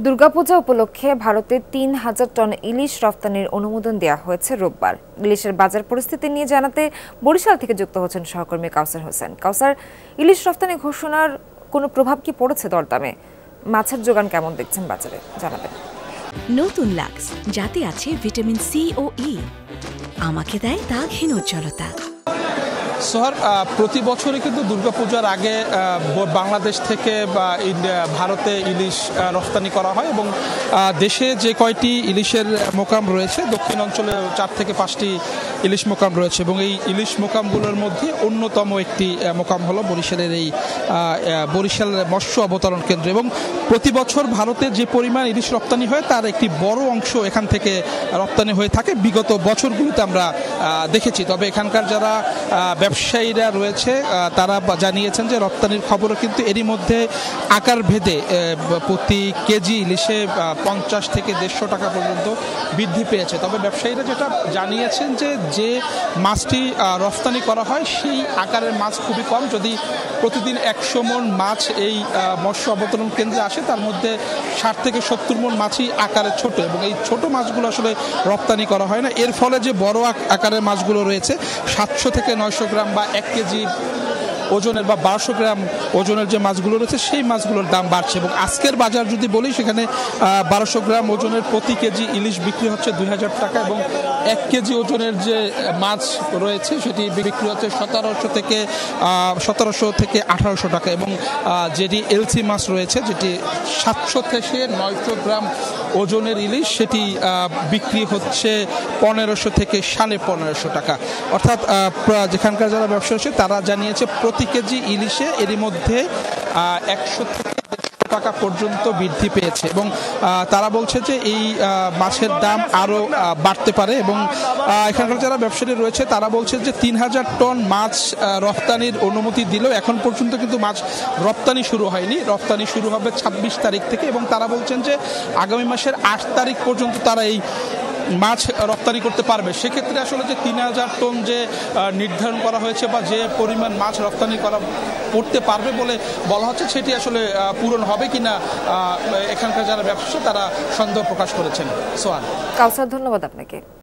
দুর্গাপূজা উপলক্ষে ভারতে ৩,০০০ টন ইলিশ রফতানির অনুমোদন দেওয়া হয়েছে রোববার। ইলিশের বাজার পরিস্থিতি নিয়ে জানাতে বরিশাল থেকে যুক্ত হচ্ছেন সহকর্মী কাউসার হোসেন। কাউসার, ইলিশ রফতানি ঘোষণার কোনো প্রভাব কি পড়েছে দরদামে? মাছের যোগান কেমন দেখছেন বাজারে, জানাবেন। নতুন লাক্স, যাতে আছে ভিটামিন সি ও ই, আমাকে দেয় দাগহীন উজ্জ্বলতা। সোহার, প্রতি বছরই কিন্তু দুর্গাপূজার আগে বাংলাদেশ থেকে বা ভারতে ইলিশ রফতানি করা হয় এবং দেশে যে কয়টি ইলিশের মোকাম রয়েছে, দক্ষিণ অঞ্চলে 4 থেকে 5টি ইলিশ মোকাম রয়েছে এবং এই ইলিশ মোকামগুলোর মধ্যে অন্যতম একটি মোকাম হলো বরিশালের এই বরিশাল মৎস্য অবতরণ কেন্দ্র। এবং প্রতি বছর ভারতে যে পরিমাণ ইলিশ রপ্তানি হয় তার একটি বড় অংশ এখান থেকে রপ্তানি হয়ে থাকে, বিগত বছরগুলোতে আমরা দেখেছি। তবে এখানকার যারা ব্যবসায়ীরা রয়েছে তারা জানিয়েছেন যে রপ্তানির খবরও কিন্তু এরই মধ্যে আকার ভেদে প্রতি কেজি ইলিশে 50 থেকে 150 টাকা পর্যন্ত বৃদ্ধি পেয়েছে। তবে ব্যবসায়ীরা যেটা জানিয়েছেন যে মাছটি রপ্তানি করা হয় সেই আকারের মাছ খুবই কম। যদি প্রতিদিন 100 মণ মাছ এই মৎস্য অবতরণ কেন্দ্রে আসে, তার মধ্যে 60 থেকে 70 মণ মাছই আকারে ছোট এবং এই ছোট মাছগুলো আসলে রপ্তানি করা হয় না। এর ফলে যে বড় আকারের মাছগুলো রয়েছে 700 থেকে 900 গ্রাম বা 1 কেজি ওজনের বা 1200 গ্রাম ওজনের যে মাছগুলো রয়েছে সেই মাছগুলোর দাম বাড়ছে। এবং আজকের বাজার যদি বলি, সেখানে 1200 গ্রাম ওজনের প্রতি কেজি ইলিশ বিক্রি হচ্ছে 2000 টাকা এবং 1 কেজি ওজনের যে মাছ রয়েছে সেটি বিক্রি হচ্ছে 1700 থেকে 1800 টাকা এবং যেটি এলসি মাছ রয়েছে, যেটি 700 থেকে 900 গ্রাম ওজনের ইলিশ, সেটি বিক্রি হচ্ছে 1500 থেকে 1550 টাকা। অর্থাৎ যেখানকার যারা ব্যবসা হচ্ছে তারা জানিয়েছে প্রতি কেজি ইলিশে এরই মধ্যে 100 থেকে 150 টাকা পর্যন্ত বৃদ্ধি পেয়েছে এবং তারা বলছে যে এই মাছের দাম আরও বাড়তে পারে। এবং এখানকার যারা ব্যবসায়ী রয়েছে তারা বলছে যে 3000 টন মাছ রপ্তানির অনুমতি দিলেও এখন পর্যন্ত কিন্তু মাছ রপ্তানি শুরু হয়নি। রপ্তানি শুরু হবে 26 তারিখ থেকে এবং তারা বলছেন যে আগামী মাসের 8 তারিখ পর্যন্ত তারা এই মাছ রপ্তানি করতে পারবে। সেক্ষেত্রে আসলে যে 3000 টন যে নির্ধারণ করা হয়েছে বা যে পরিমাণ মাছ রপ্তানি করতে পারবে বলে বলা হচ্ছে, সেটি আসলে পূরণ হবে কিনা এখানকার যারা ব্যবসা তারা সন্দেহ প্রকাশ করেছেন। সোহান, কাউসার, ধন্যবাদ আপনাকে।